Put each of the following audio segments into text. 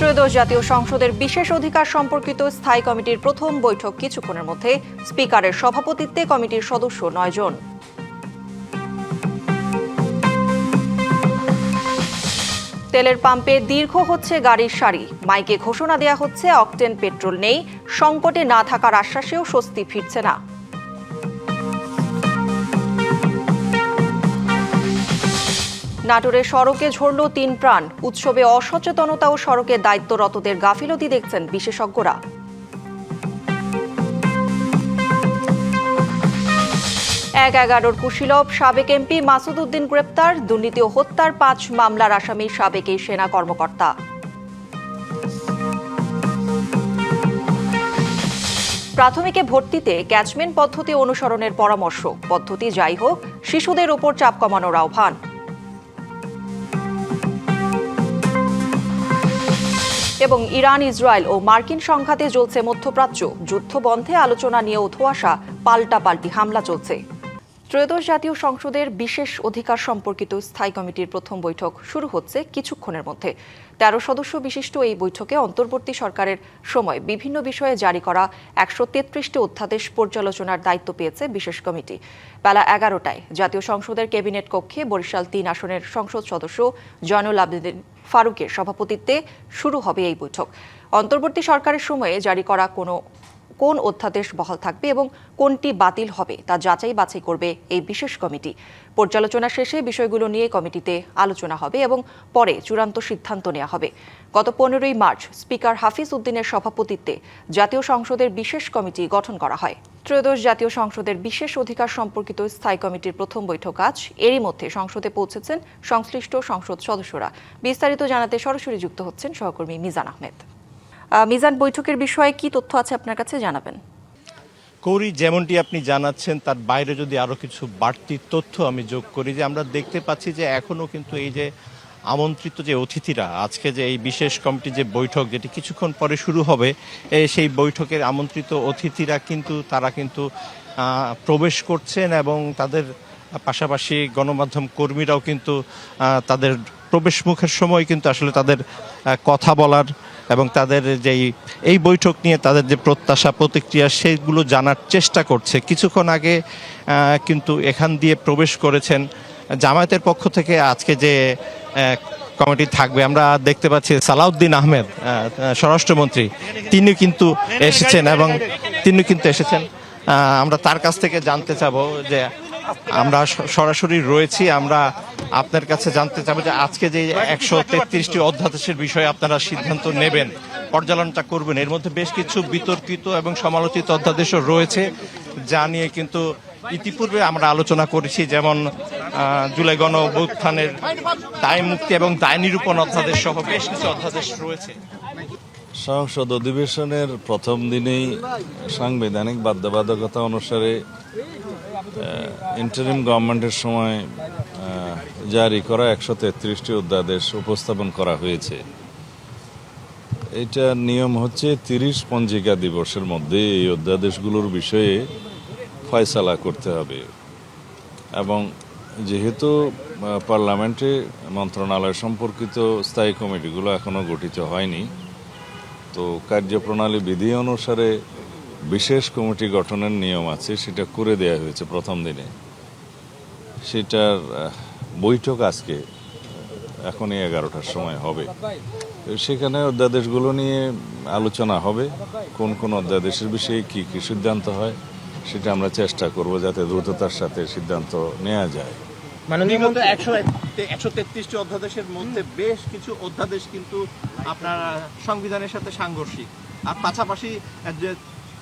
ত্রয়োদশ জাতীয় সংসদের বিশেষ অধিকার সম্পর্কিত স্থায়ী কমিটির প্রথম বৈঠক কিছুক্ষণের মধ্যে। স্পিকারের সভাপতিত্বে কমিটির সদস্য 9 জন। তেলের পাম্পে দীর্ঘ হচ্ছে গাড়ির সারি, মাইকে ঘোষণা দেয়া হচ্ছে অকটেন পেট্রোল নেই, সংকটে না থাকার আশ্বাসেও স্বস্তি ফিরছে না। নাটোরে সড়কে ঝরল 3 প্রাণ, উৎসবে অসচেতনতা ও সড়কে দায়িত্বরতদের গাফিলতি দেখছেন বিশেষজ্ঞরা। এক 11 কুশীলব, সাবেক এমপি মাসুদ উদ্দিন গ্রেপ্তার, দুর্নীতি ও হত্যার 5 মামলার আসামি সাবেক এই সেনা কর্মকর্তা। প্রাথমিকে ভর্তিতে ক্যাচমেন্ট পদ্ধতি অনুসরণের পরামর্শ, পদ্ধতি যাই হোক শিশুদের ওপর চাপ কমানোর আহ্বান। এবং ইরান, ইসরায়েল ও মার্কিন সংঘাতে জ্বলছে মধ্যপ্রাচ্য, যুদ্ধ বন্ধে আলোচনা নিয়েও ধোঁয়াশা, পাল্টাপাল্টি হামলা চলছে। ত্রয়োদশ জাতীয় সংসদের বিশেষ অধিকার সম্পর্কিত স্থায়ী কমিটির প্রথম বৈঠক শুরু হচ্ছে কিছুক্ষণের মধ্যে। 13 সদস্য বিশিষ্ট এই বৈঠকে অন্তর্বর্তী সরকারের সময় বিভিন্ন বিষয়ে জারি করা 133টি অধ্যাদেশ পর্যালোচনার দায়িত্ব পেয়েছে বিশেষ কমিটি। বেলা 11টায় জাতীয় সংসদের ক্যাবিনেট কক্ষে বরিশাল 3 আসনের সংসদ সদস্য জয়নুল আবেদিন ফারুকের সভাপতিত্বে শুরু হবে এই বৈঠক। অন্তর্বর্তী সরকারের সময়ে জারি করা কোন অধ্যাদেশ বহাল থাকবে এবং কোনটি বাতিল হবে তা যাচাই বাছাই করবে এই বিশেষ কমিটি। পর্যালোচনা শেষে বিষয়গুলো নিয়ে কমিটিতে আলোচনা হবে এবং পরে চূড়ান্ত সিদ্ধান্ত নেওয়া হবে। গত 15ই মার্চ স্পিকার হাফিজ উদ্দিনের সভাপতিত্বে জাতীয় সংসদের বিশেষ কমিটি গঠন করা হয়। ত্রয়োদশ জাতীয় সংসদের বিশেষ অধিকার সম্পর্কিত স্থায়ী কমিটির প্রথম বৈঠক আজ। এরই মধ্যে সংসদে পৌঁছেছেন সংশ্লিষ্ট সংসদ সদস্যরা। বিস্তারিত জানাতে সরাসরি যুক্ত হচ্ছেন সহকর্মী মিজান আহমেদ। মিজান, বৈঠকের বিষয়ে কি তথ্য আছে আপনার কাছে, জানাবেন। কৌরি, যেমনটি আপনি জানাচ্ছেন তার বাইরে যদি আরও কিছু বাড়তি তথ্য আমি যোগ করি, যে আমরা দেখতে পাচ্ছি যে এখনও কিন্তু এই যে আমন্ত্রিত যে অতিথিরা, আজকে যে এই বিশেষ কমিটির যে বৈঠক যেটি কিছুক্ষণ পরে শুরু হবে, সেই বৈঠকের আমন্ত্রিত অতিথিরা তারা কিন্তু প্রবেশ করছেন এবং তাদের পাশাপাশি গণমাধ্যম কর্মীরাও কিন্তু তাদের প্রবেশ মুখের সময় কিন্তু আসলে তাদের কথা বলার এবং তাদের এই বৈঠক নিয়ে তাদের যে প্রত্যাশা প্রতিক্রিয়া সেগুলো জানার চেষ্টা করছে। কিছুক্ষণ আগে কিন্তু এখান দিয়ে প্রবেশ করেছেন জামায়াতের পক্ষ থেকে আজকে যে কমিটি থাকবে। আমরা দেখতে পাচ্ছি সালাউদ্দিন আহমেদ, স্বরাষ্ট্রমন্ত্রী, তিনি কিন্তু এসেছেন আমরা তার কাছ থেকে জানতে চাবো যে আমরা সরাসরি রয়েছি, আমরা আপনার কাছে জানতে চাবো যে আজকে যে 133টি অধ্যাদেশের বিষয়ে আপনারা সিদ্ধান্ত নেবেন, পর্যালোচনা করবেন, এর মধ্যে বেশ কিছু বিতর্কিত এবং সমালোচিত অধ্যাদেশও রয়েছে, যা নিয়ে কিন্তু ইতিপূর্বে আমরা আলোচনা করেছি, যেমন জুলাই গণ অভ্যুত্থানের দায় মুক্তি এবং দায় নিরূপণ অধ্যাদেশ সহ বেশ কিছু অধ্যাদেশ রয়েছে। সংসদ অধিবেশনের প্রথম দিনেই সাংবিধানিক বাধ্যবাধকতা অনুসারে ইন্টারিম গভর্নমেন্টের সময় জারি করা 133টি অধ্যাদেশ উপস্থাপন করা হয়েছে। এটার নিয়ম হচ্ছে 30 পঞ্জিকা দিবসের মধ্যে এই অধ্যাদেশগুলোর বিষয়ে ফয়সালা করতে হবে এবং যেহেতু পার্লামেন্টে মন্ত্রণালয় সম্পর্কিত স্থায়ী কমিটিগুলো এখনও গঠিত হয়নি, তো কার্যপ্রণালী বিধি অনুসারে বিশেষ কমিটি গঠনের নিয়ম আছে, সেটা করে দেয়া হয়েছে প্রথম দিনে। সেটার বৈঠক আজকে এখনই 11টার সময় হবে। সেখানে অধ্যাদেশগুলো নিয়ে আলোচনা হবে, কোন কোন অধ্যাদেশের বিষয়ে কি কি সিদ্ধান্ত হয় সেটা আমরা চেষ্টা করব যাতে দ্রুততার সাথে সিদ্ধান্ত নেওয়া যায়। বিগত 133টি অধ্যাদেশের মধ্যে বেশ কিছু অধ্যাদেশ কিন্তু আপনার সংবিধানের সাথে সাংঘর্ষিক, আর পাশাপাশি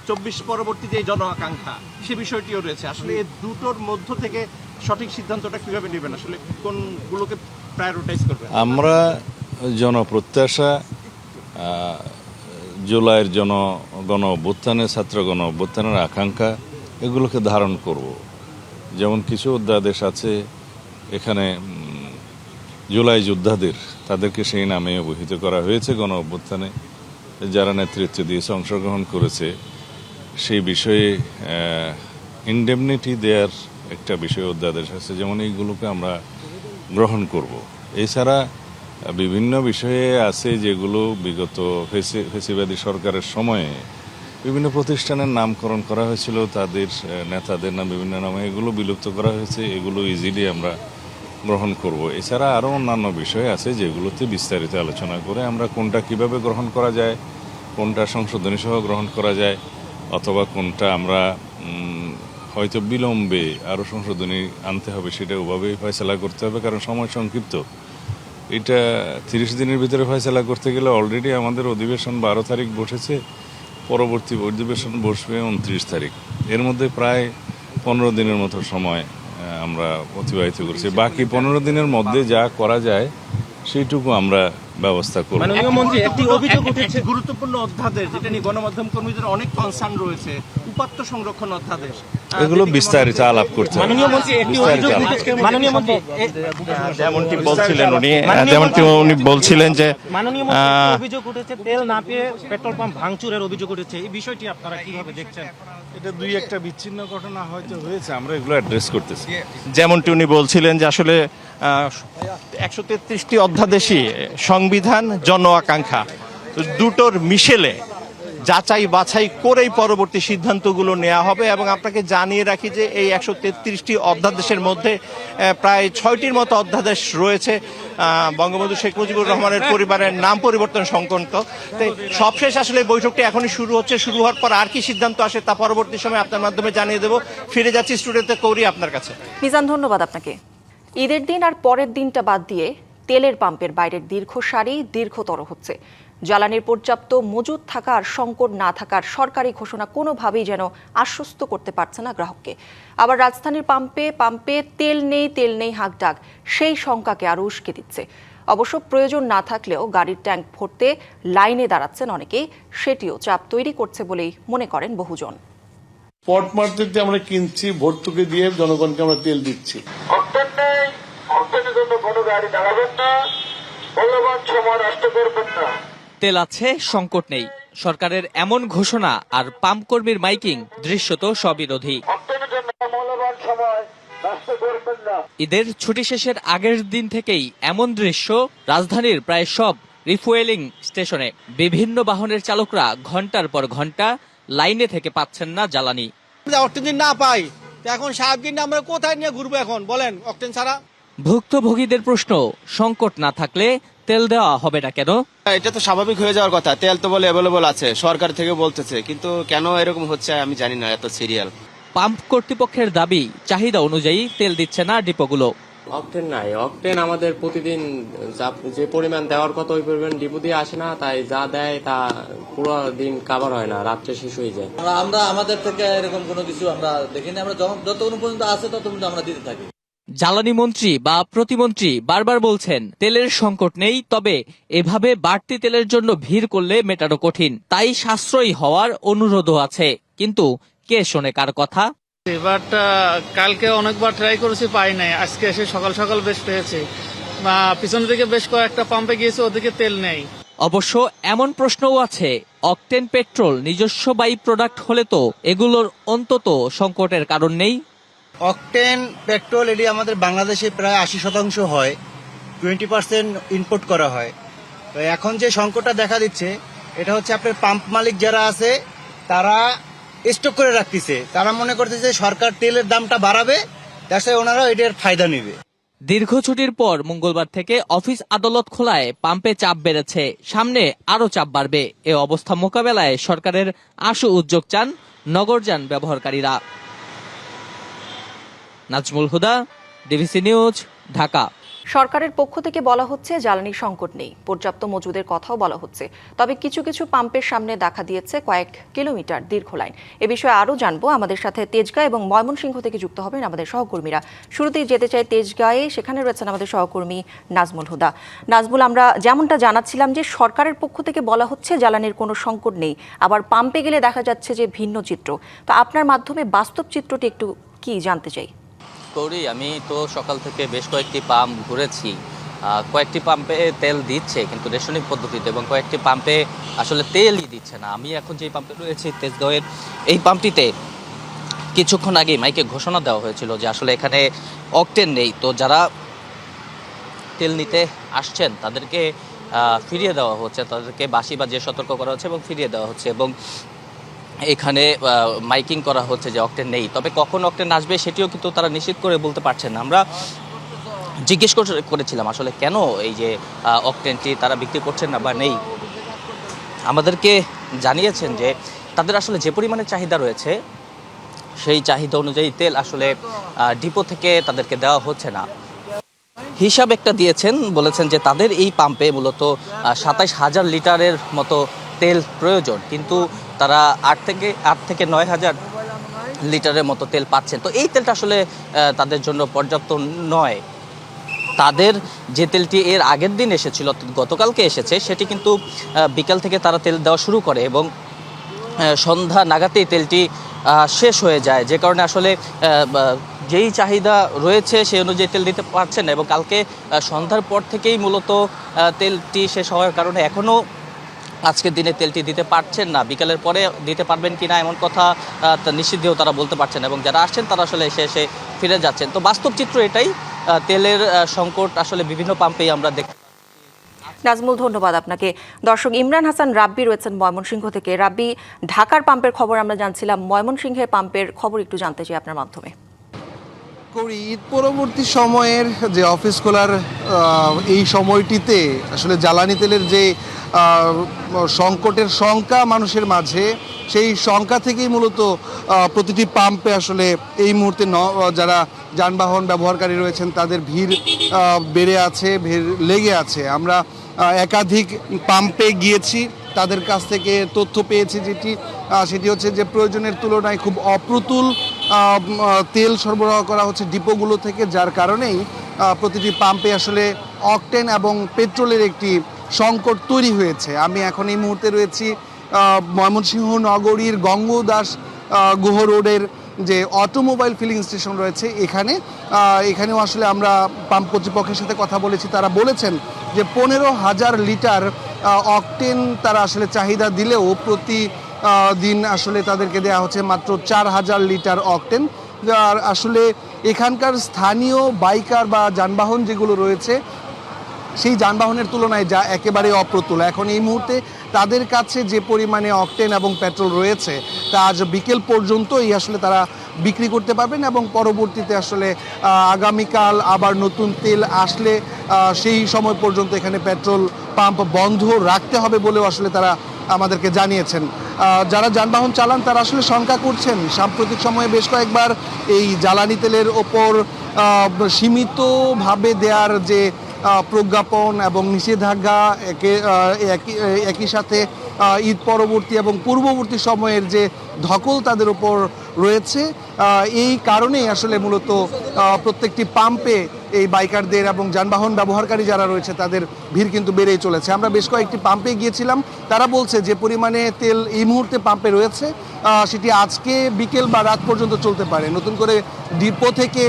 24 পরবর্তী যে জন আকাঙ্ক্ষা সে বিষয়টিও রয়েছে। আসলে এই দুটোর মধ্য থেকে সঠিক সিদ্ধান্তটা কিভাবে নেবেন, আসলে কোনগুলোকে প্রায়োরিটাইজ করবেন? আমরা জনপ্রত্যাশা, জুলাইয়ের গণ অভ্যুত্থানের ছাত্র গণ অভ্যুত্থানের আকাঙ্ক্ষা এগুলোকে ধারণ করব। যেমন কিছু অধ্যাদেশ আছে এখানে জুলাই যোদ্ধাদের, তাদেরকে সেই নামে অভিহিত করা হয়েছে গণ অভ্যুত্থানে যারা নেতৃত্ব দিয়েছে, অংশগ্রহণ করেছে। সেই বিষয়ে ইনডেমনিটি দেওয়ার একটা বিষয় অধ্যাদেশ আছে, যেমন এইগুলোকে আমরা গ্রহণ করব। এছাড়া বিভিন্ন বিষয়ে আছে যেগুলো বিগত ফেসিবাদী সরকারের সময়ে বিভিন্ন প্রতিষ্ঠানের নামকরণ করা হয়েছিল, তাদের নেতাদের নাম বিভিন্ন নামে, এগুলো বিলুপ্ত করা হয়েছে। এগুলো ইজিলি আমরা গ্রহণ করব। এছাড়া আরও অন্যান্য বিষয় আছে যেগুলোতে বিস্তারিত আলোচনা করে আমরা কোনটা কিভাবে গ্রহণ করা যায়, কোনটা সংশোধনী সহ গ্রহণ করা যায়, অথবা কোনটা আমরা হয়তো বিলম্বে আরও সংশোধনী আনতে হবে, সেটা ওভাবেই ফয়সালা করতে হবে, কারণ সময় সংক্ষিপ্ত। এটা 30 দিনের ভিতরে ফয়সালা করতে গেলে অলরেডি আমাদের অধিবেশন 12 তারিখ বসেছে, পরবর্তী অধিবেশন বসবে 29 তারিখ। এর মধ্যে প্রায় 15 দিনের মতো সময় আমরা অতিবাহিত করছি। বাকি 15 দিনের মধ্যে যা করা যায় সেইটুকু আমরা ব্যবস্থা করব। মাননীয় মন্ত্রী, একটি অভিযোগ উঠেছে গুরুত্বপূর্ণ অধ্যাদেশ, যেটা নিয়ে গণমাধ্যম কর্মীদের অনেক কনসার্ন রয়েছে, উপাত্ত সংরক্ষণ অধ্যাদেশ, এগুলো বিস্তারিত আলাপ করতে হবে। মাননীয় মন্ত্রী, একটি অভিযোগ উঠেছে মাননীয় মন্ত্রী, যেমনটি উনি বলছিলেন যে মাননীয় মন্ত্রী, একটি অভিযোগ উঠেছে তেল না পেয়ে পেট্রোল পাম্প ভাঙচুরের অভিযোগ উঠেছে। এই বিষয়টি আপনারা কিভাবে দেখছেন? এটা দুই একটা বিচ্ছিন্ন ঘটনা হয়তো হয়েছে, আমরা এগুলো অ্যাড্রেস করতেছি। যেমনটি উনি বলছিলেন যে আসলে 133টি অধ্যাদেশই সংবিধান, জন আকাঙ্ক্ষা, তো দুটোর মিশেলে যাচাই বাছাই করেই পরবর্তী সিদ্ধান্তগুলো নেওয়া হবে। এবং আপনাকে জানিয়ে রাখি যে এই 133টি অধ্যাদেশের মধ্যে প্রায় 6টির মতো অধ্যাদেশ রয়েছে বঙ্গবন্ধু শেখ মুজিবুর রহমানের পরিবারের নাম পরিবর্তন সংক্রান্ত। তাই সবশেষ আসলে বৈঠকটি এখনই শুরু হচ্ছে, শুরু হওয়ার পর আর কি সিদ্ধান্ত আসে তা পরবর্তী সময় আপনার মাধ্যমে জানিয়ে দেবো। ফিরে যাচ্ছি স্টুডিওতে, কৌরি আপনার কাছে। মিজান, ধন্যবাদ আপনাকে। ঈদের দিন আর পরের দিনটা বাদ দিয়ে তেলের পাম্পের বাইরের দীর্ঘ সারি দীর্ঘতর হচ্ছে। জ্বালানির পর্যাপ্ত মজুদ থাকার, সংকট না থাকার সরকারি ঘোষণা কোনোভাবেই যেন আশ্বস্ত করতে পারছে না গ্রাহককে। আবার রাজধানীর পাম্পে তেল নেই হাঁকডাক, সেই শঙ্কাকে আরও উস্কে দিচ্ছে। অবশ্য প্রয়োজন না থাকলেও গাড়ির ট্যাঙ্ক ভরতে লাইনে দাঁড়াচ্ছেন অনেকেই, সেটিও চাপ তৈরি করছে বলেই মনে করেন বহুজন। স্পট মার্কেটে আমরা কিনছি, ভর্তুকি দিয়ে জনগণকে আমরা তেল দিচ্ছি। অক্টেনের জন্য কোনো গাড়ি দাঁড়াবেন না, মূল্যবান সময় নষ্ট করবেন না। তেল আছে, সংকট নেই, সরকারের এমন ঘোষণা আর পাম্প কর্মীর মাইকিং দৃশ্যত সবিরোধী। অক্টেনের জন্য মূল্যবান সময় নষ্ট করবেন না। ঈদের ছুটি শেষের আগের দিন থেকেই এমন দৃশ্য রাজধানীর প্রায় সব রিফুয়েলিং স্টেশনে। বিভিন্ন বাহনের চালকরা ঘন্টার পর ঘন্টা লাইনে থেকে পাচ্ছেন না জ্বালানি। অক্টেন না পাই, এখন সারাদিন আমরা কোথায় নিয়ে ঘুরবো এখন বলেন অক্টেন ছাড়া? ভুক্তভোগীদের প্রশ্ন, সংকট না থাকলে তেল দেওয়া হবে না কেন? এটা তো স্বাভাবিক হয়ে যাওয়ার কথা, তেল তো বলে অ্যাভেলেবল আছে, সরকার থেকে বলতেছে, কিন্তু কেন এরকম হচ্ছে আমি জানি না, এত সিরিয়াল। পাম্প কর্তৃপক্ষের দাবি, চাহিদা অনুযায়ী তেল দিচ্ছে না ডিপোগুলো। অক্টেন নাই, অক্টেন আমাদের প্রতিদিন যে পরিমাণ দেওয়ার কথা ওই পরিমাণ ডিপো দিয়ে আসে না, তাই যা দেয় তা পুরো দিন কাভার হয় না, রাত্রে শেষ হয়ে যায়। আমরা আমাদের থেকে এরকম কোনো কিছু আমরা দেখিনি, আমরা যতক্ষণ পর্যন্ত আছে ততক্ষণ আমরা দিতে থাকি। জ্বালানি মন্ত্রী বা প্রতিমন্ত্রী বারবার বলছেন তেলের সংকট নেই, তবে এভাবে বাড়তি তেলের জন্য ভিড় করলে মেটানো কঠিন, তাই সাশ্রয়ী হওয়ার অনুরোধও আছে। কিন্তু কে শোনে কার কথা? এবারটা কালকে অনেকবার ট্রাই করেছি, পাই নাই। আজকে এসে সকাল সকাল বেশ পেয়েছি, বা পিছন দিকে বেশ কয়েকটা পাম্পে গিয়েছে, ওদিকে তেল নেই। অবশ্য এমন প্রশ্নও আছে, অকটেন পেট্রোল নিজস্ব বাই প্রোডাক্ট হলে তো এগুলোর অন্তত সংকটের কারণ নেই। অকটেন পেট্রোল এটি আমাদের বাংলাদেশে প্রায় 80% হয়, 20% ইম্পোর্ট করা হয়। তো এখন যে সংকটটা দেখা দিচ্ছে, এটা হচ্ছে আপনার পাম্প মালিক যারা আছে তারা স্টক করে রাখতেছে, তারা মনে করতেছে সরকার তেলের দামটা বাড়াবে, তাছাড়া ওনারা এটার ফায়দা নেবে। দীর্ঘ ছুটির পর মঙ্গলবার থেকে অফিস আদালত খোলায় পাম্পে চাপ বেড়েছে, সামনে আরো চাপ বাড়বে। এ অবস্থা মোকাবেলায় সরকারের আশু উদ্যোগ চান নগরযান ব্যবহারকারীরা। নাজমুল হুদা, ডিভিসি নিউজ, ঢাকা। সরকারের পক্ষ থেকে বলা হচ্ছে জ্বালানি সংকট নেই, পর্যাপ্ত মজুদের কথাও বলা হচ্ছে। তবে কিছু কিছু পাম্পের সামনে দেখা দিয়েছে কয়েক কিলোমিটার দীর্ঘ লাইন। এ বিষয়ে আরও জানবো, আমাদের সাথে তেজগাঁ এবং ময়মনসিংহ থেকে যুক্ত হবেন আমাদের সহকর্মীরা। শুরুতেই যেতে চাই তেজগাঁয়ে, সেখানে রয়েছেন আমাদের সহকর্মী নাজমুল হুদা। নাজমুল, আমরা যেমনটা জানাচ্ছিলাম যে সরকারের পক্ষ থেকে বলা হচ্ছে জ্বালানির কোনো সংকট নেই, আবার পাম্পে গেলে দেখা যাচ্ছে যে ভিন্ন চিত্র। তো আপনার মাধ্যমে বাস্তব চিত্রটি একটু কি জানতে চাই। করি আমি তো সকাল থেকে বেশ কয়েকটি পাম্প ঘুরেছি, কয়েকটি পাম্পে তেল দিচ্ছে কিন্তু রেশনিং পদ্ধতিতে, এবং কয়েকটি পাম্পে আসলে তেলই দিচ্ছে না। আমি এখন যে পাম্পে রয়েছি তেজগাঁওয়ের, এই পাম্পটিতে কিছুক্ষণ আগে মাইকে ঘোষণা দেওয়া হয়েছিল যে আসলে এখানে অকটেন নেই। তো যারা তেল নিতে আসছেন তাদেরকে ফিরিয়ে দেওয়া হচ্ছে, তাদেরকে বাঁশি বাজিয়ে সতর্ক করা হচ্ছে এবং ফিরিয়ে দেওয়া হচ্ছে। এবং এখানে মাইকিং করা হচ্ছে যে অকটেন নেই, তবে কখন অকটেন আসবে সেটিও কিন্তু তারা নিশ্চিত করে বলতে পারছেন না। আমরা জিজ্ঞেস করেছিলাম আসলে কেন এই যে অকটেনটি তারা বিক্রি করছেন না বা নেই। আমাদেরকে জানিয়েছেন যে তাদের আসলে যে পরিমাণে চাহিদা রয়েছে সেই চাহিদা অনুযায়ী তেল আসলে ডিপো থেকে তাদেরকে দেওয়া হচ্ছে না। হিসাব একটা দিয়েছেন, বলেছেন যে তাদের এই পাম্পে মূলত ২৭,০০০ লিটারের মতো তেল প্রয়োজন, কিন্তু তারা ৮ থেকে ৯,০০০ লিটারের মতো তেল পাচ্ছেন। তো এই তেলটা আসলে তাদের জন্য পর্যাপ্ত নয়। তাদের যে তেলটি এর আগের দিন এসেছিল, গতকালকে এসেছে, সেটি কিন্তু বিকাল থেকে তারা তেল দেওয়া শুরু করে এবং সন্ধ্যা নাগাতেই তেলটি শেষ হয়ে যায়, যে কারণে আসলে যেই চাহিদা রয়েছে সেই অনুযায়ী তেল দিতে পারছেন না। এবং কালকে সন্ধ্যার পর থেকেই মূলত তেলটি শেষ হওয়ার কারণে এখনও আজকের দিনে তেলটি দিতে পারছেন না। বিকালের পরে দিতে পারবেন কি না এমন কথা নিশ্চিত দিয়েও তারা বলতে পারছেন, এবং যারা আসছেন তারা আসলে এসে ফিরে যাচ্ছেন। তো বাস্তব চিত্র এটাই, তেলের সংকট আসলে বিভিন্ন পাম্পেই আমরা দেখি। নাজমুল, ধন্যবাদ আপনাকে। দর্শক, ইমরান হাসান রাব্বি রয়েছেন ময়মনসিংহ থেকে। রাব্বি, ঢাকার পাম্পের খবর আমরা জানছিলাম, ময়মনসিংহের পাম্পের খবর একটু জানতে চাই আপনার মাধ্যমে। ঈদ পরবর্তী সময়ের যে অফিস খোলার এই সময়টিতে আসলে জ্বালানি তেলের যে সংকটের শঙ্কা মানুষের মাঝে, সেই শঙ্কা থেকেই মূলত প্রতিটি পাম্পে আসলে এই মুহূর্তে যারা যানবাহন ব্যবহারকারী রয়েছেন তাদের ভিড় বেড়ে আছে, ভিড় লেগে আছে। আমরা একাধিক পাম্পে গিয়েছি, তাদের কাছ থেকে তথ্য পেয়েছি সেটি হচ্ছে যে প্রয়োজনের তুলনায় খুব অপ্রতুল তেল সরবরাহ করা হচ্ছে ডিপোগুলো থেকে, যার কারণেই প্রতিটি পাম্পে আসলে অকটেন এবং পেট্রোলের একটি সংকট তৈরি হয়েছে। আমি এখন এই মুহূর্তে রয়েছি ময়মনসিংহ নগরীর গঙ্গদাস গুহ রোডের যে অটোমোবাইল ফিলিং স্টেশন রয়েছে এখানেও আসলে আমরা পাম্প কর্তৃপক্ষের সাথে কথা বলেছি। তারা বলেছেন যে 15,000 লিটার অকটেন তারা আসলে চাহিদা দিলেও প্রতি দিন আসলে তাদেরকে দেওয়া হচ্ছে মাত্র 4,000 লিটার অকটেন। আর আসলে এখানকার স্থানীয় বাইকার বা যানবাহন যেগুলো রয়েছে সেই যানবাহনের তুলনায় যা একেবারে অপ্রতুল। এখন এই মুহূর্তে তাদের কাছে যে পরিমাণে অকটেন এবং পেট্রোল রয়েছে তা আজ বিকেল পর্যন্তই আসলে তারা বিক্রি করতে পারবেন, এবং পরবর্তীতে আসলে আগামীকাল আবার নতুন তেল আসলে সেই সময় পর্যন্ত এখানে পেট্রোল পাম্প বন্ধ রাখতে হবে বলেও আসলে তারা আমাদেরকে জানিয়েছেন। যারা যানবাহন চালান তারা আসলে শঙ্কা করছেন সাম্প্রতিক সময়ে বেশ কয়েকবার এই জ্বালানি তেলের ওপর সীমিতভাবে দেওয়ার যে প্রজ্ঞাপন এবং নিষেধাজ্ঞা একই সাথে ঈদ পরবর্তী এবং পূর্ববর্তী সময়ের যে ধকল তাদের উপর রয়েছে, এই কারণেই আসলে মূলত প্রত্যেকটি পাম্পে এই বাইকারদের এবং যানবাহন ব্যবহারকারী যারা রয়েছে তাদের ভিড় কিন্তু বেড়েই চলেছে। আমরা বেশ কয়েকটি পাম্পে গিয়েছিলাম, তারা বলছে যে পরিমাণে তেল এই মুহূর্তে পাম্পে রয়েছে সেটি আজকে বিকেল বা রাত পর্যন্ত চলতে পারে। নতুন করে ডিপো থেকে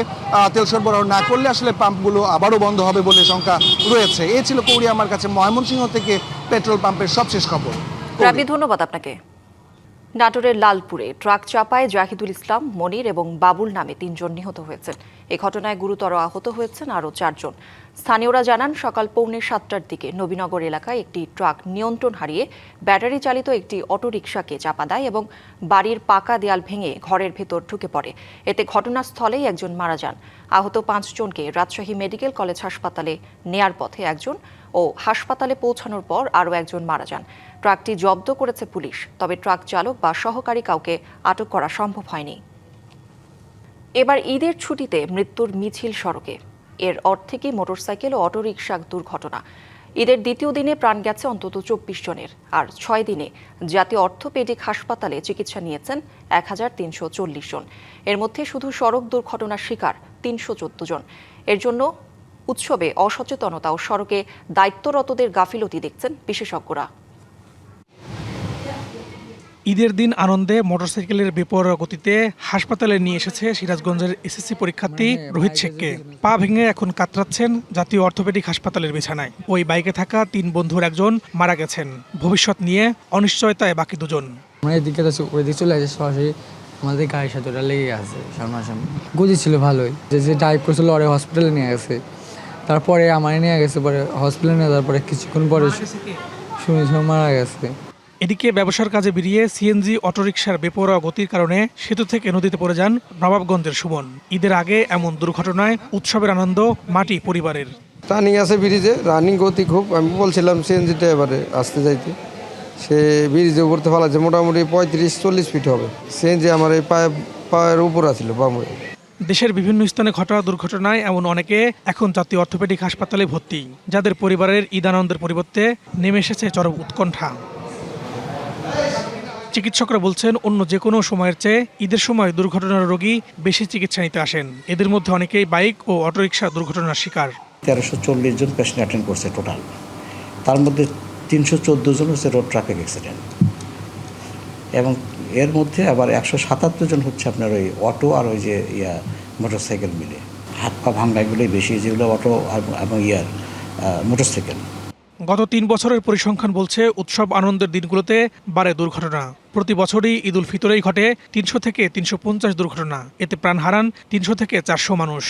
তেল সরবরাহ না করলে আসলে পাম্পগুলো আবারও বন্ধ হবে বলে শঙ্কা রয়েছে। এই ছিল কৌরি আমার কাছে ময়মনসিংহ থেকে পেট্রোল পাম্পের সবশেষ খবর। রাবি, ধন্যবাদ আপনাকে। নাটোরের লালপুরে ট্রাক চাপায় জাহিদুল ইসলাম, মনির এবং বাবুল নামে 3 জন নিহত হয়েছেন। এই ঘটনায় গুরুতর আহত হয়েছেন আরও 4 জন। স্থানীয়রা জানান, সকাল 6:45টার দিকে নবীনগর এলাকায় একটি ট্রাক নিয়ন্ত্রণ হারিয়ে ব্যাটারি চালিত একটি অটোরিকশাকে চাপা দেয় এবং বাড়ির পাকা দেয়াল ভেঙে ঘরের ভেতর ঢুকে পড়ে। এতে ঘটনাস্থলেই একজন মারা যান। আহত 5 জনকে রাজশাহী মেডিকেল কলেজ হাসপাতালে নেয়ার পথে একজন ও হাসপাতালে পৌঁছানোর পর আরও একজন মারা যান। ট্রাকটি জব্দ করেছে পুলিশ, তবে ট্রাক চালক বা সহকারী কাউকে আটক করা সম্ভব হয়নি। এবার ঈদের ছুটিতে মৃত্যুর মিছিল সড়কে। এর অর্থে কি মোটরসাইকেল ও অটোরিকশা দুর্ঘটনা। ঈদের দ্বিতীয় দিনে প্রাণ গেছে অন্তত 24 জনের, আর 6 দিনে জাতীয় অর্থোপেডিক হাসপাতালে চিকিৎসা নিয়েছেন 1340 জন। এর মধ্যে শুধু সড়ক দুর্ঘটনার শিকার 314 জন। এর জন্য উৎসবে অসচেতনতা ও সড়কে দায়িত্বরতদের গাফিলতি দেখছেন বিশেষজ্ঞরা। ঈদের দিন আনন্দে মোটরসাইকেলের বেপরোয়া গতিতে হাসপাতালে নিয়ে এসেছে সিরাজগঞ্জের এসএসসি পরীক্ষার্থী রোহিত শেখকে। পা ভেঙে এখন কাতরাচ্ছেন জাতীয় অর্থোপেডিক হাসপাতালের বিছানায়। ওই বাইকে থাকা 3 বন্ধুর একজন মারা গেছেন। ভবিষ্যৎ নিয়ে অনিশ্চয়তায় বাকি 2 জন। আমরা এদিকে ওইদিকে চলে আসে, সরাসরি আমাদের গাড়ির সাথে ওটা লেগে আছে সামনাসামনি। গতি ছিল ভালোই, যে ড্রাইভ করছিল ওরে হসপিটালে নিয়ে গেছে। তারপরে আমার নিয়ে গেছে, পরে হসপিটালে নিয়ে যাওয়ার পরে কিছুক্ষণ পরে শুনে মারা গেছে। এদিকে ব্যবসার কাজে বেরিয়ে সিএনজি অটোরিকশার বেপরোয়া গতির কারণে সেতু থেকে নদীতে পড়ে যান নবাবগঞ্জের সুমন। ঈদের আগে এমন দুর্ঘটনায় উৎসবের আনন্দ মাটি পরিবারের। টার্নিং আছে ব্রিজে, রানিং গতি খুব। আমি বলছিলাম সিএনজি ড্রাইভারে আসতে যাইতে, সে ব্রিজে উপরতে ফেলাচ্ছে মোটামুটি 35-40 ফিট হবে। সিএনজি আমার এই পায়ের উপর আছিল বামে। দেশের বিভিন্ন স্থানে ঘটা দুর্ঘটনায় এমন অনেকে এখন জাতীয় অর্থোপেডিক হাসপাতালে ভর্তি, যাদের পরিবারের ঈদ আনন্দের পরিবর্তে নেমে এসেছে চরম উৎকণ্ঠা। চিকিৎসকরা বলছেন অন্য যে কোনো সময়ের চেয়ে ঈদের সময় দুর্ঘটনার রোগী বেশি চিকিৎসা নিতে আসেন। এদের মধ্যে অনেকেই বাইক ও অটোরিকশা দুর্ঘটনার শিকার। 1340 জন পেশেন্ট অ্যাটেন্ড করছে টোটাল, তার মধ্যে 314 জন হচ্ছে রোড ট্রাফিক অ্যাক্সিডেন্ট, এবং এর মধ্যে আবার 177 জন হচ্ছে আপনার ওই অটো আর ওই যে মোটরসাইকেল মিলে। হাত পা ভাঙ্গাগুলোই বেশি, যেগুলো অটো এবং মোটরসাইকেল। গত 3 বছরের পরিসংখ্যান বলছে উৎসব আনন্দের দিনগুলোতে বাড়ে দুর্ঘটনা। প্রতি বছরই ঈদ উল ফিতরেই ঘটে 300 থেকে 350 দুর্ঘটনা। এতে প্রাণ হারান 300 থেকে 400 মানুষ।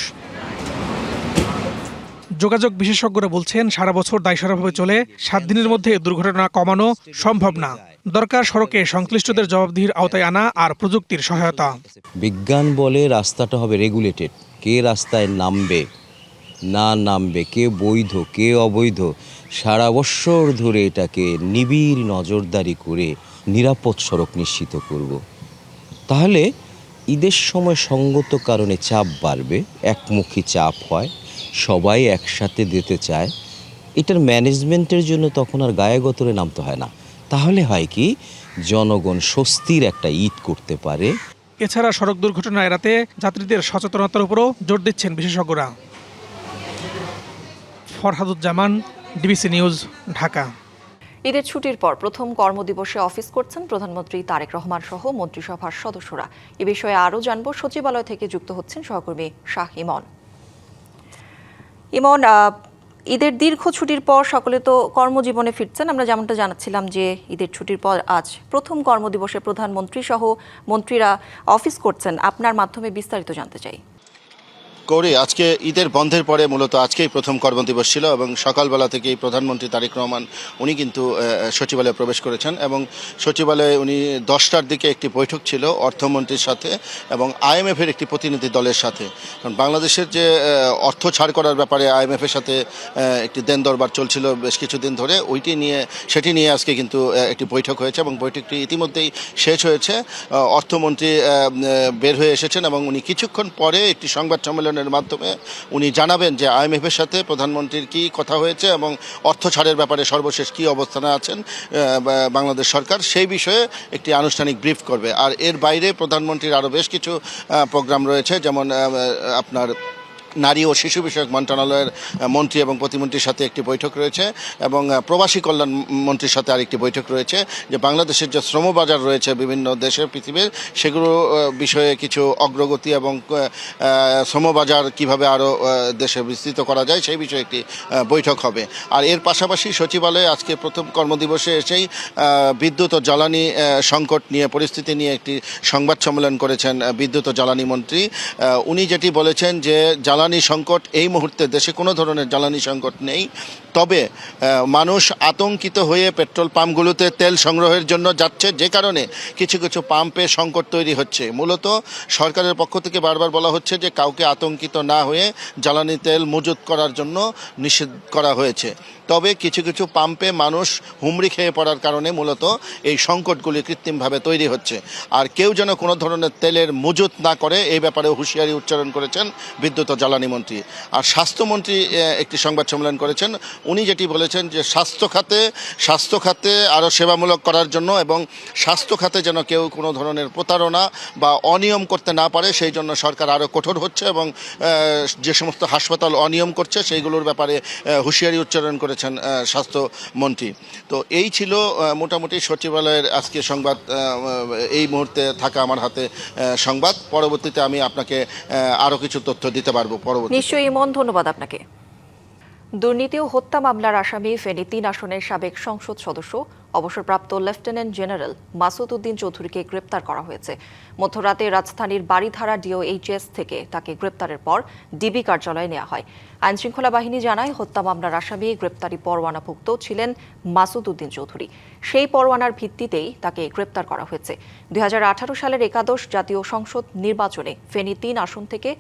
যোগাযোগ বিশেষজ্ঞরা বলছেন সারা বছর দায়সারাভাবে চলে 7 দিনের মধ্যে দুর্ঘটনা কমানো সম্ভব না। দরকার সড়কে সংশ্লিষ্টদের জবাবদিহির আওতায় আনা আর প্রযুক্তির সহায়তা। বিজ্ঞান বলে রাস্তাটা হবে রেগুলেটেড, কে রাস্তায় নামবে না নামবে, কে বৈধ কে অবৈধ, সারা বছর ধরে এটাকে নিবিড় নজরদারি করে নিরাপদ সড়ক নিশ্চিত করব। তাহলে ঈদের সময় সঙ্গত কারণে চাপ বাড়বে, একমুখী চাপ হয়, সবাই একসাথে দিতে চায়। এটার ম্যানেজমেন্টের জন্য তখন আর গায়ে গতরে নামতে হয় না। তাহলে হয় কি, জনগণ স্বস্তির একটা ঈদ করতে পারে। এছাড়া সড়ক দুর্ঘটনা এড়াতে যাত্রীদের সচেতনতার উপরও জোর দিচ্ছেন বিশেষজ্ঞরা। Farhaduzzaman, DBC news, Dhaka. ঈদের ছুটির পর প্রথম কর্মদিবসে অফিস করছেন প্রধানমন্ত্রী তারেক রহমান সহ মন্ত্রিসভার সদস্যরা। এ বিষয়ে আরও জানব, সচিবালয় থেকে যুক্ত হচ্ছেন সহকর্মী শাহ ইমন। ইমন, ঈদের দীর্ঘ ছুটির পর সকলে তো কর্মজীবনে ফিরছেন। আমরা যেমনটা জানাচ্ছিলাম যে ঈদের ছুটির পর আজ প্রথম কর্মদিবসে প্রধানমন্ত্রী সহ মন্ত্রীরা অফিস করছেন। আপনার মাধ্যমে বিস্তারিত জানতে চাই। গৌরী, আজকে ঈদের বন্ধের পরে মূলত আজকেই প্রথম কর্মদিবস ছিল এবং সকালবেলা থেকেই প্রধানমন্ত্রী তারেক রহমান উনি কিন্তু সচিবালয়ে প্রবেশ করেছেন এবং সচিবালয়ে উনি 10টার দিকে একটি বৈঠক ছিল অর্থমন্ত্রীর সাথে এবং আইএমএফের একটি প্রতিনিধি দলের সাথে। কারণ বাংলাদেশের যে অর্থ ছাড় করার ব্যাপারে আইএমএফের সাথে একটি দেন দরবার চলছিল বেশ কিছুদিন ধরে, সেটি নিয়ে আজকে কিন্তু একটি বৈঠক হয়েছে এবং বৈঠকটি ইতিমধ্যেই শেষ হয়েছে। অর্থমন্ত্রী বের হয়ে এসেছেন এবং উনি কিছুক্ষণ পরে একটি সংবাদ সম্মেলনের মাধ্যমে উনি জানাবেন যে আইএমএফের সাথে প্রধানমন্ত্রীর কি কথা হয়েছে এবং অর্থ ছাড়ের ব্যাপারে সর্বশেষ কি অবস্থানে আছেন বাংলাদেশ সরকার, সেই বিষয়ে একটি আনুষ্ঠানিক ব্রিফ করবে। আর এর বাইরে প্রধানমন্ত্রীর আরও বেশ কিছু প্রোগ্রাম রয়েছে, যেমন আপনার নারী ও শিশু বিষয়ক মন্ত্রণালয়ের মন্ত্রী এবং প্রতিমন্ত্রীর সাথে একটি বৈঠক রয়েছে এবং প্রবাসী কল্যাণ মন্ত্রীর সাথে আরেকটি বৈঠক রয়েছে। যে বাংলাদেশের যে শ্রমবাজার রয়েছে বিভিন্ন দেশের পৃথিবীর, সেগুলো বিষয়ে কিছু অগ্রগতি এবং শ্রমবাজার কিভাবে আরও দেশে বিস্তৃত করা যায় সেই বিষয়ে একটি বৈঠক হবে। আর এর পাশাপাশি সচিবালয়ে আজকে প্রথম কর্মদিবসে এসেই বিদ্যুৎ ও জ্বালানি সংকট নিয়ে পরিস্থিতি নিয়ে একটি সংবাদ সম্মেলন করেছেন বিদ্যুৎ ও জ্বালানি মন্ত্রী। উনি যেটি বলেছেন যে জ্বালানি সংকট এই মুহূর্তে দেশে কোনো ধরনের জ্বালানি সংকট নেই, তবে মানুষ আতঙ্কিত হয়ে পেট্রোল পাম্পগুলোতে তেল সংগ্রহের জন্য যাচ্ছে, যে কারণে কিছু কিছু পাম্পে সংকট তৈরি হচ্ছে। মূলত সরকারের পক্ষ থেকে বারবার বলা হচ্ছে যে কাউকে আতঙ্কিত না হয়ে জ্বালানি তেল মজুত করার জন্য নিষেধ করা হয়েছে, তবে কিছু কিছু পাম্পে মানুষ হুমড়ি খেয়ে পড়ার কারণে মূলত এই সংকটগুলি কৃত্রিমভাবে তৈরি হচ্ছে। আর কেউ যেন কোনো ধরনের তেলের মজুত না করে এই ব্যাপারে হুঁশিয়ারি উচ্চারণ করেছেন বিদ্যুৎ ও জ্বালানি মন্ত্রী। আর স্বাস্থ্যমন্ত্রী একটি সংবাদ সম্মেলন করেছেন, উনি যেটি বলেছেন যে স্বাস্থ্য খাতে আরও সেবামূলক করার জন্য এবং স্বাস্থ্য খাতে যেন কেউ কোনো ধরনের প্রতারণা বা অনিয়ম করতে না পারে সেই জন্য সরকার আরও কঠোর হচ্ছে এবং যে সমস্ত হাসপাতাল অনিয়ম করছে সেইগুলোর ব্যাপারে হুঁশিয়ারি উচ্চারণ করেছেন স্বাস্থ্যমন্ত্রী। তো এই ছিল মোটামুটি সচিবালয়ের আজকে সংবাদ, এই মুহূর্তে থাকা আমার হাতে সংবাদ। পরবর্তীতে আমি আপনাকে আরও কিছু তথ্য দিতে পারবো পরবর্তী। নিশ্চয়ই ইমন, ধন্যবাদ আপনাকে। দুর্নীতি ও হত্যা মামলার আসামি ফেনী 3 আসনের সাবেক সংসদ সদস্য অবসরপ্রাপ্ত লেফটেন্যান্ট জেনারেল মাসুদ উদ্দিন চৌধুরীকে গ্রেপ্তার করা হয়েছে। মধ্যরাতে রাজধানীর বাড়িধারা ডিওএইচএস থেকে তাকে গ্রেপ্তারের পর ডিবি কার্যালয়ে নেওয়া হয়। আইনশৃঙ্খলা বাহিনী জানায়, হত্যা মামলার আসামি গ্রেপ্তারি পরোয়ানাভুক্ত ছিলেন মাসুদ উদ্দিন চৌধুরী। সেই পরোয়ানার ভিত্তিতেই তাকে গ্রেপ্তার করা হয়েছে। 2018 সালের একাদশ জাতীয় সংসদ নির্বাচনে ফেনী 3 আসন থেকে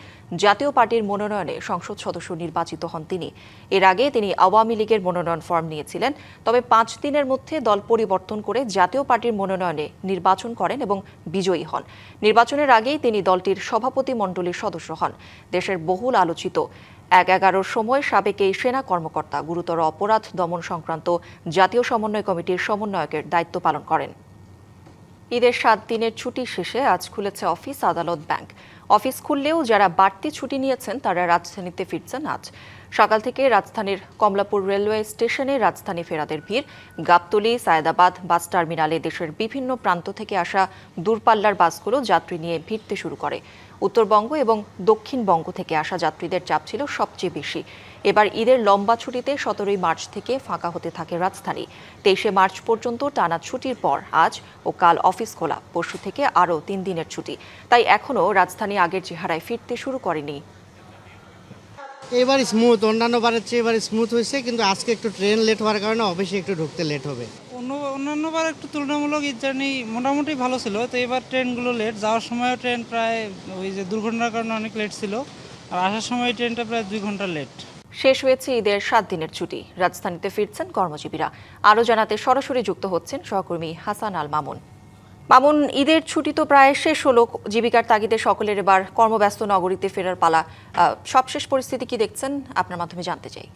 জাতীয় পার্টির মনোনয়নে সংসদ সদস্য নির্বাচিত হন তিনি। এর আগে তিনি আওয়ামী লীগের মনোনয়ন ফর্ম নিয়েছিলেন, তবে 5 দিনের মধ্যে দল পরিবর্তন করে জাতীয় পার্টির মনোনয়নে নির্বাচন করেন এবং বিজয়ী হন। নির্বাচনের আগেই তিনি দলটির সভাপতি মণ্ডলীর সদস্য হন। দেশের বহুল আলোচিত 1-11 সময় সাবেক এই সেনা কর্মকর্তা গুরুতর অপরাধ দমন সংক্রান্ত জাতীয় সমন্বয় কমিটির সমন্বয়কের দায়িত্ব পালন করেন। ঈদের 7 দিনের ছুটি শেষে আজ খুলেছে অফিস, আদালত, ব্যাংক। অফিস খুললেও যারা বাড়তি ছুটি নিয়েছেন তারা রাজধানীতে ফিরছেন আজ। সকাল থেকে রাজধানীর কমলাপুর রেলওয়ে স্টেশনে রাজধানী ফেরাদের ভিড়। গাবতলী, সায়েদাবাদ বাস টার্মিনালে দেশের বিভিন্ন প্রান্ত থেকে আসা দূরপাল্লার বাসগুলো যাত্রী নিয়ে ভিড়তে শুরু করে। উত্তরবঙ্গ এবং দক্ষিণবঙ্গ থেকে আসা যাত্রীদের চাপ ছিল সবচেয়ে বেশি। এবার ঈদের লম্বা ছুটিতে 17 মার্চ থেকে ফাঁকা হতে থাকে রাজধানী। 23 মার্চ পর্যন্ত টানা ছুটির পর আজ ও কাল অফিস খোলা, পরশু থেকে আরও 3 দিনের ছুটি। তাই এখনও রাজধানী আগের চেহারায় ফিরতে শুরু করেনি। এবার স্মুথ, অন্যান্য বারের চেয়ে এবার স্মুথ হয়েছে, কিন্তু আজকে একটু ট্রেন লেট হওয়ার কারণে অফিসে একটু ঢুকতে লেট হবে। অন্যান্য বার একটু তুলনামূলক ঈদ জার্নি মোটামুটি ভালো ছিল, তো এবার ট্রেনগুলো লেট। যাওয়ার সময়ও ট্রেন প্রায় ওই যে দুর্ঘটনার কারণে অনেক লেট ছিল, আর আসার সময় ট্রেনটা প্রায় 2 ঘন্টা লেট। শেষ হয়েছে ঈদের 7 দিনের ছুটি, রাজধানীতে ফিরছেন কর্মজীবীরা। আরও জানাতে সরাসরি যুক্ত হচ্ছেন সহকর্মী হাসান আল মামুন। মামুন, ঈদের ছুটি তো প্রায় শেষ হলো, জীবিকার তাগিদে সকলের এবার কর্মব্যস্ত নগরীতে ফেরার পালা। সবশেষ পরিস্থিতি কি দেখছেন, আপনার মাধ্যমে জানতে চাই।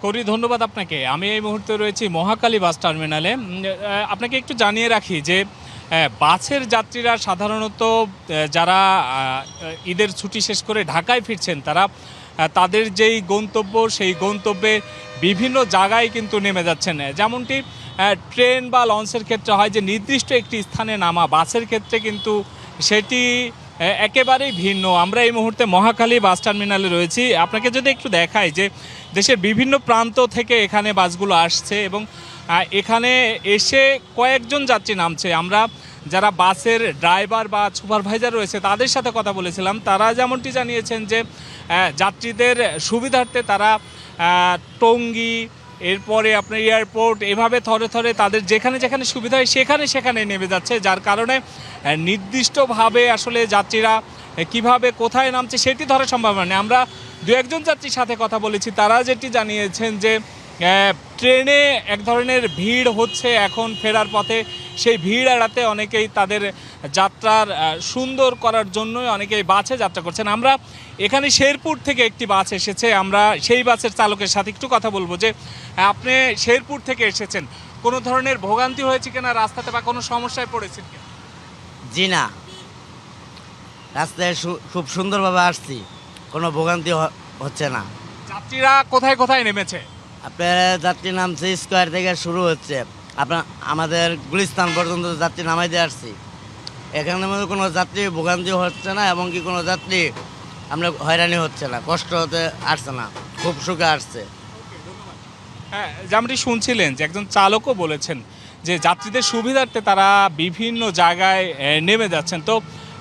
করি, ধন্যবাদ আপনাকে। আমি এই মুহূর্তে রয়েছি মহাকালী বাস টার্মিনালে। আপনাকে একটু জানিয়ে রাখি যে বাসের যাত্রীরা সাধারণত যারা ঈদের ছুটি শেষ করে ঢাকায় ফিরছেন, তারা তাদের যেই গন্তব্য সেই গন্তব্যে বিভিন্ন জায়গায় কিন্তু নেমে যাচ্ছেন। যেমনটি ট্রেন বা লঞ্চের ক্ষেত্রে হয় যে নির্দিষ্ট একটি স্থানে নামা, বাসের ক্ষেত্রে কিন্তু সেটি একেবারেই ভিন্ন। আমরা এই মুহূর্তে মহাকালী বাস টার্মিনালে রয়েছি। আপনাকে যদি একটু দেখাই যে দেশের বিভিন্ন প্রান্ত থেকে এখানে বাসগুলো আসছে এবং এখানে এসে কয়েকজন যাত্রী নামছে। আমরা যারা বাসের ড্রাইভার বা সুপারভাইজার রয়েছে তাদের সাথে কথা বলেছিলাম, তারা যেমনটি জানিয়েছেন যে যাত্রীদের সুবিধার্থে তারা টঙ্গী, এরপরে আপনার এয়ারপোর্ট, এভাবে থরে থরে তাদের যেখানে যেখানে সুবিধা হয় সেখানে নেমে যাচ্ছে, যার কারণে নির্দিষ্টভাবে আসলে যাত্রীরা কিভাবে কোথায় নামছে সেটি ধরা সম্ভব নয়। আমরা 2-1 যাত্রীর সাথে কথা বলেছি, তারা যেটি জানিয়েছেন যে ট্রেনে এক ধরনের ভিড় হচ্ছে এখন ফেরার পথে। সেই ভিড় এড়াতে অনেকেই তাদের যাত্রার সুন্দর করার জন্যই অনেকেই বাসে যাত্রা করছেন। আমরা এখানে শেরপুর থেকে একটি বাস এসেছে, আমরা সেই বাসের চালকের সাথে একটু কথা বলবো যে আপনি শেরপুর থেকে এসেছেন, কোনো ধরনের ভোগান্তি হয়েছে কিনা রাস্তাতে বা কোনো সমস্যায় পড়েছেন কিনা? জি না, রাস্তায় খুব সুন্দরভাবে আসছি, কোনো ভোগান্তি হচ্ছে না। যাত্রীরা কোথায় কোথায় নেমেছে? আপনার যাত্রী নামছে স্কোয়ার থেকে শুরু হচ্ছে, আপনার আমাদের গুলিস্তান পর্যন্ত যাত্রী নামাই দিয়ে আসছি। এখানের মধ্যে কোনো যাত্রী ভোগান্তি হচ্ছে না এবং কি কোনো যাত্রী আমরা হয়রানি হচ্ছে না, কষ্ট হতে আসছে না, খুব সুখে আসছে। হ্যাঁ, যেমনটি শুনছিলেন যে একজন চালকও বলেছেন যে যাত্রীদের সুবিধার্থে তারা বিভিন্ন জায়গায় নেমে যাচ্ছেন। তো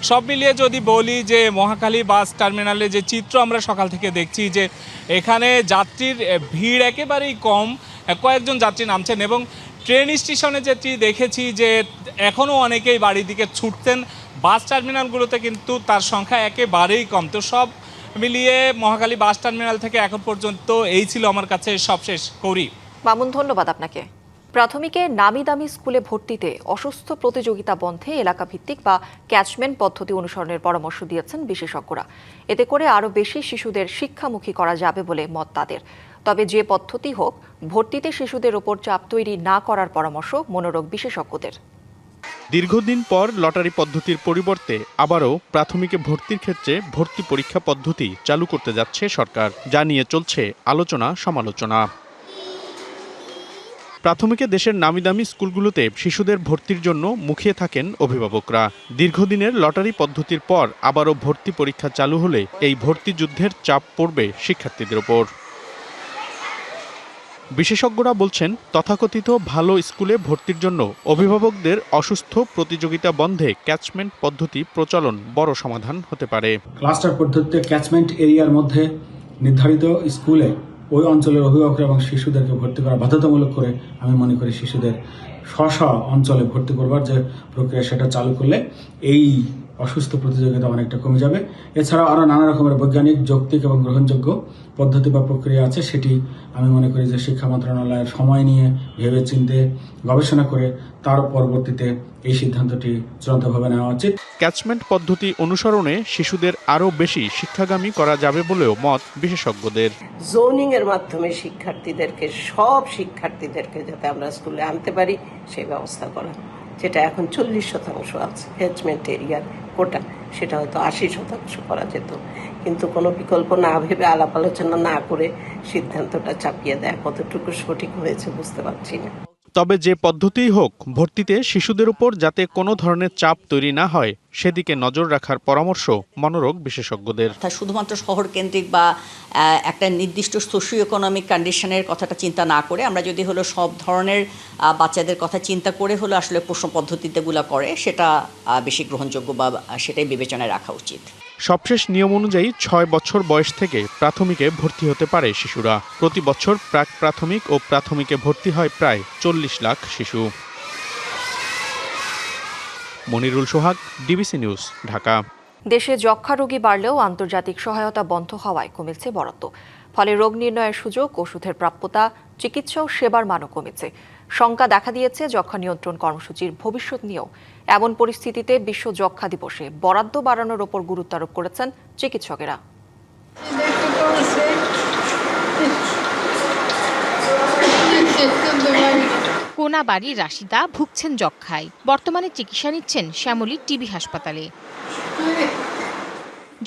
সব মিলিয়ে যদি বলি যে মহাকালী বাস টার্মিনালে যে চিত্র আমরা সকাল থেকে দেখছি যে এখানে যাত্রীর ভিড় একেবারেই কম, কয়েকজন যাত্রী নামছেন এবং ট্রেন স্টেশনে যেটি দেখেছি যে এখনও অনেকেই বাড়ির দিকে ছুটতেন। বাস টার্মিনালগুলোতে কিন্তু তার সংখ্যা একেবারেই কম। তো সব মিলিয়ে মহাকালী বাস টার্মিনাল থেকে এখন পর্যন্ত এই ছিল আমার কাছে সবশেষ। করি মামুন, ধন্যবাদ আপনাকে। প্রাথমিকে নামি দামি স্কুলে ভর্তিতে অসুস্থ প্রতিযোগিতা বন্ধে এলাকা ভিত্তিক বা ক্যাচমেন্ট পদ্ধতি অনুসরণের পরামর্শ দিয়েছেন বিশেষজ্ঞরা। এতে করে আরও বেশি শিশুদের শিক্ষামুখী করা যাবে বলে মত তাদের। তবে যে পদ্ধতি হোক, ভর্তিতে শিশুদের ওপর চাপ তৈরি না করার পরামর্শ মনোরোগ বিশেষজ্ঞদের। দীর্ঘদিন পর লটারি পদ্ধতির পরিবর্তে আবারও প্রাথমিকে ভর্তির ক্ষেত্রে ভর্তি পরীক্ষা পদ্ধতি চালু করতে যাচ্ছে সরকার, যা নিয়ে চলছে আলোচনা সমালোচনা। প্রাথমিকে দেশের নামিদামি স্কুলগুলোতে শিশুদের ভর্তির জন্য মুখিয়ে থাকেন অভিভাবকরা। দীর্ঘদিনের লটারি পদ্ধতির পর আবারও ভর্তি পরীক্ষা চালু হলে এই ভর্তি যুদ্ধের চাপ পড়বে শিক্ষার্থীদের ওপর। বিশেষজ্ঞরা বলছেন তথাকথিত ভালো স্কুলে ভর্তির জন্য অভিভাবকদের অসুস্থ প্রতিযোগিতা বন্ধে ক্যাচমেন্ট পদ্ধতি প্রচলন বড় সমাধান হতে পারে। ক্লাস্টার পদ্ধতিতে ক্যাচমেন্ট এরিয়ার মধ্যে নির্ধারিত স্কুলে ওই অঞ্চলের অভিভাবকরা এবং শিশুদেরকে ভর্তি করা বাধ্যতামূলক করে আমি মনে করি শিশুদের স্ব অঞ্চলে ভর্তি করবার যে প্রক্রিয়া সেটা চালু করলে এই অসুস্থ প্রতিযোগিতা অনেকটা কমে যাবে। এছাড়াও আরও নানা রকমের বৈজ্ঞানিক, যৌক্তিক এবং গ্রহণযোগ্য পদ্ধতি বা প্রক্রিয়া আছে, সেটি আমি মনে করি যে শিক্ষা মন্ত্রণালয়ের সময় নিয়ে ভেবে চিন্তে গবেষণা করে তার পরবর্তীতে এই সিদ্ধান্তটি চূড়ান্তভাবে নেওয়া উচিত। ক্যাচমেন্ট পদ্ধতি অনুসরণে শিশুদের আরও বেশি শিক্ষাগামী করা যাবে বলেও মত বিশেষজ্ঞদের। জোনিং এর মাধ্যমে সব শিক্ষার্থীদেরকে যাতে আমরা স্কুলে আনতে পারি সেই ব্যবস্থা করা, যেটা এখন 40% আছে ক্যাচমেন্ট এরিয়ার কোটা, সেটা হয়তো 80% করা যেত, কিন্তু কোনো বিকল্প না ভেবে আলাপ আলোচনা না করে সিদ্ধান্তটা চাপিয়ে দেয়, কতটুকু সঠিক হয়েছে বুঝতে পারছি না। তবে যে পদ্ধতিই হোক, ভর্তিতে শিশুদের উপর যাতে কোনো ধরনের চাপ তৈরি না হয় সেদিকে নজর রাখার পরামর্শ মনোরোগ বিশেষজ্ঞদের। শুধুমাত্র শহর কেন্দ্রিক বা একটা নির্দিষ্ট সোশিও ইকোনমিক কন্ডিশনের কথাটা চিন্তা না করে আমরা যদি হলো সব ধরনের বাচ্চাদের কথা চিন্তা করে হলো আসলে প্রশ্ন পদ্ধতিগুলো করে, সেটা বেশি গ্রহণযোগ্য বা সেটাই বিবেচনায় রাখা উচিত। সবশেষ নিয়ম অনুযায়ী 6 বছর বয়স থেকে প্রাথমিকে ভর্তি হতে পারে শিশুরা। প্রতি বছর প্রাক প্রাথমিক ও প্রাথমিকে ভর্তি হয় প্রায় 40 লাখ শিশু। মনিরুল সোহাগ, ডিবিসি নিউজ, ঢাকা। দেশে যক্ষ্মা রোগী বাড়লেও আন্তর্জাতিক সহায়তা বন্ধ হওয়ায় কমেছে বরাদ্দ। ফলে রোগ নির্ণয়ের সুযোগ, ওষুধের প্রাপ্যতা, চিকিৎসা ও সেবার মানও কমেছে। শঙ্কা দেখা দিয়েছে যক্ষ্মা নিয়ন্ত্রণ কর্মসূচির ভবিষ্যৎ নিয়েও। এমন পরিস্থিতিতে বিশ্ব যক্ষ্মা দিবসে বরাদ্দ বাড়ানোর ওপর গুরুত্ব আরোপ করেছেন চিকিৎসকেরা। কোনাবাড়ি রাশিদা ভুগছেন যক্ষ্মায়। বর্তমানে চিকিৎসা নিচ্ছেন শ্যামলী টিবি হাসপাতালে।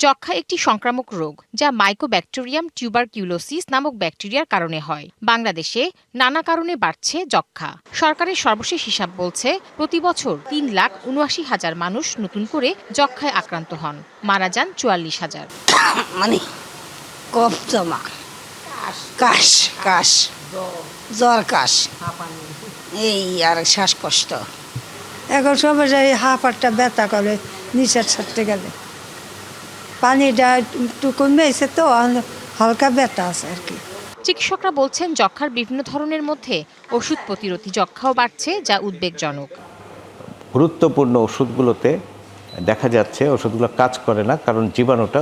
যক্ষ্মা একটি সংক্রামক রোগ যা মাইকোব্যাকটেরিয়াম টিউবারকিউলোসিস নামক ব্যাকটেরিয়ার কারণে হয়। বাংলাদেশে নানা কারণে বাড়ছে যক্ষ্মা। সরকারের সর্বশেষ হিসাব বলছে প্রতি বছর 3,79,000 মানুষ নতুন করে যক্ষ্মায় আক্রান্ত হন, মারা যান 44,000। মানে কফ জমা, কাশ কাশ, জ্বর কাশ, এই আর শ্বাসকষ্ট। এখন সবাই হাঁপারটা ব্যথা করে নিচের ছাড়তে গেলে, পানিটা একটু কমে এসে তো হালকা ব্যথা আছে আর কি। চিকিৎসকরা বলছেন যক্ষ্মার বিভিন্ন ধরনের মধ্যে ওষুধ প্রতিরোধী যক্ষ্মাও বাড়ছে, যা উদ্বেগজনক। গুরুত্বপূর্ণ ওষুধগুলোতে দেখা যাচ্ছে ওষুধগুলো কাজ করে না, কারণ জীবাণুটা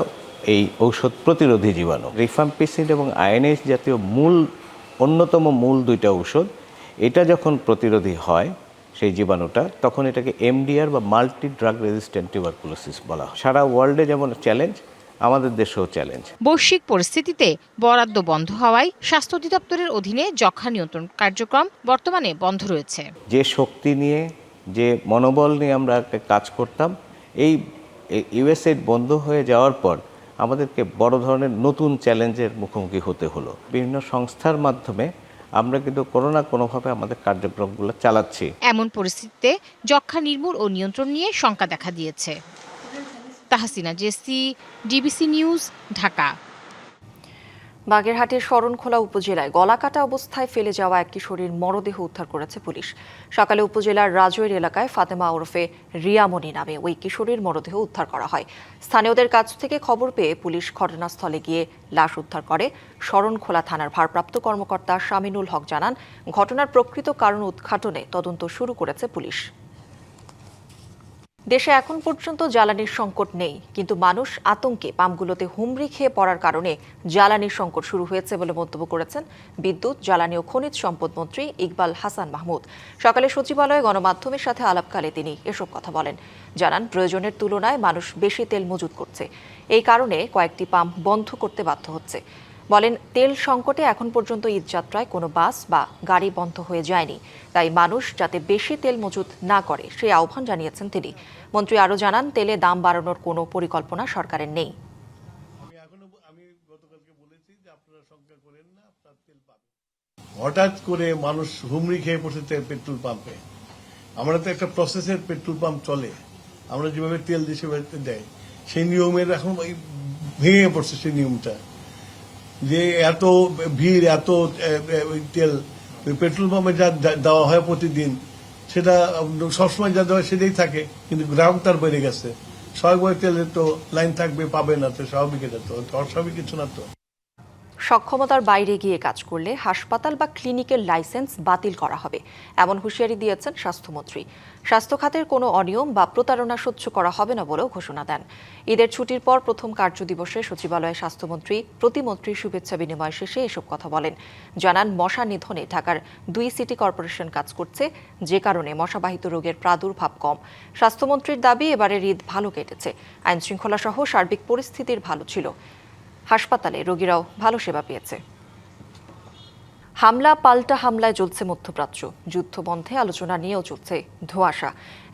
এই ঔষধ প্রতিরোধী জীবাণু। রিফাম্পিসিন এবং আইএনএইচ জাতীয় অন্যতম মূল দুইটা ঔষধ, এটা যখন প্রতিরোধী হয় সেই জীবাণুটা, তখন এটাকে এমডিআর বা মাল্টি ড্রাগ রেজিস্ট্যান্ট টিউবারকুলোসিস বলা হয়। সারা ওয়ার্ল্ডে যেমন চ্যালেঞ্জ, আমাদের দেশেও চ্যালেঞ্জ। বৈশ্বিক পরিস্থিতিতে বরাদ্দ বন্ধ হওয়ায় স্বাস্থ্য অধিদপ্তরের অধীনে যক্ষ্মা নিয়ন্ত্রণ কার্যক্রম বর্তমানে বন্ধ রয়েছে। যে শক্তি নিয়ে, যে মনোবল নিয়ে আমরা কাজ করতাম, এই ইউএসএইড বন্ধ হয়ে যাওয়ার পর আমাদেরকে বড় ধরনের নতুন চ্যালেঞ্জের মুখোমুখি হতে হলো। বিভিন্ন সংস্থার মাধ্যমে আমরা কিন্তু কোনোভাবে আমাদের কার্যক্রমগুলো চালাচ্ছি। এমন পরিস্থিতিতে যক্ষ্মা নির্মূল ও নিয়ন্ত্রণ নিয়ে শঙ্কা দেখা দিয়েছে। Tahsina Jessy, DBC news, Dhaka. বাগেরহাটের শরণখোলা উপজেলায় গলাকাটা অবস্থায় ফেলে যাওয়া এক কিশোরীর মরদেহ উদ্ধার করেছে পুলিশ। সকালে উপজেলার রাজৈর এলাকায় ফাতেমা ওরফে রিয়ামণি নামে ওই কিশোরীর মরদেহ উদ্ধার করা হয়। স্থানীয়দের কাছ থেকে খবর পেয়ে পুলিশ ঘটনাস্থলে গিয়ে লাশ উদ্ধার করে। শরণখোলা থানার ভারপ্রাপ্ত কর্মকর্তা শামিনুল হক জানান, ঘটনার প্রকৃত কারণ উদ্ঘাটনে তদন্ত শুরু করেছে পুলিশ। দেশে এখন পর্যন্ত জ্বালানির সংকট নেই, কিন্তু মানুষ আতঙ্কে পাম্পগুলোতে হুমড়ি খেয়ে পড়ার কারণে জ্বালানির সংকট শুরু হয়েছে বলে মন্তব্য করেছেন বিদ্যুৎ, জ্বালানি ও খনিজ সম্পদ মন্ত্রী ইকবাল হাসান মাহমুদ। সকালে সচিবালয়ে গণমাধ্যমের সাথে আলাপকালে তিনি এসব কথা বলেন। জানান, প্রয়োজনের তুলনায় মানুষ বেশি তেল মজুত করছে, এই কারণে কয়েকটি পাম্প বন্ধ করতে বাধ্য হচ্ছে। বলেন, তেল সংকটে এখন পর্যন্ত ঈদযাত্রায় কোনো বাস বা গাড়ি বন্ধ হয়ে যায়নি, তাই মানুষ যাতে বেশি তেল মজুত না করে সেই আহ্বান জানিয়েছেন তিনি। মন্ত্রী আরও জানান, তেলে দাম বাড়ানোর কোনো পরিকল্পনা সরকারের নেই। হঠাৎ করে মানুষ হুমড়ি খেয়ে পড়ছে পেট্রোল পাম্পে। আমরা তো একটা প্রসেসের পেট্রোল পাম্প চলে, আমরা যেভাবে তেল দেশে দেয় সেই নিয়মের এখন ভেঙে পড়ছে সেই নিয়মটা। যে এত ভিড়, এত তেল পেট্রোল পাম্পে যা দেওয়া হয় প্রতিদিন, সেটা সবসময় যা দেওয়া সেটাই থাকে, কিন্তু গ্রাহক তার বেড়ে গেছে। স্বাভাবিক তেলের তো লাইন থাকবে, পাবে না, তো স্বাভাবিক, এটা তো অস্বাভাবিক কিছু না। তো সক্ষমতার বাইরে গিয়ে কাজ করলে হাসপাতাল বা ক্লিনিকের লাইসেন্স বাতিল করা হবে, এমন হুঁশিয়ারি দিয়েছেন স্বাস্থ্যমন্ত্রী। স্বাস্থ্য খাতের কোনো অনিয়ম বা প্রতারণা সহ্য করা হবে না বলেও ঘোষণা দেন। ঈদের ছুটির পর প্রথম কার্যদিবসে সচিবালয়ে স্বাস্থ্যমন্ত্রী প্রতিমন্ত্রীর শুভেচ্ছা বিনিময় শেষে এসব কথা বলেন। জানান, মশা নিধনে ঢাকার 2 সিটি কর্পোরেশন কাজ করছে, যে কারণে মশাবাহিত রোগের প্রাদুর্ভাব কম। স্বাস্থ্যমন্ত্রীর দাবি, এবারের ঈদ ভালো কেটেছে, আইন শৃঙ্খলা সহ সার্বিক পরিস্থিতির ভালো ছিল, হাসপাতালে রোগীরাও ভালো সেবা পেয়েছে। হামলা পাল্টা হামলায় জ্বলছে মধ্যপ্রাচ্য, যুদ্ধ বন্ধে আলোচনা নিয়েও চলছে ধোঁয়াশা।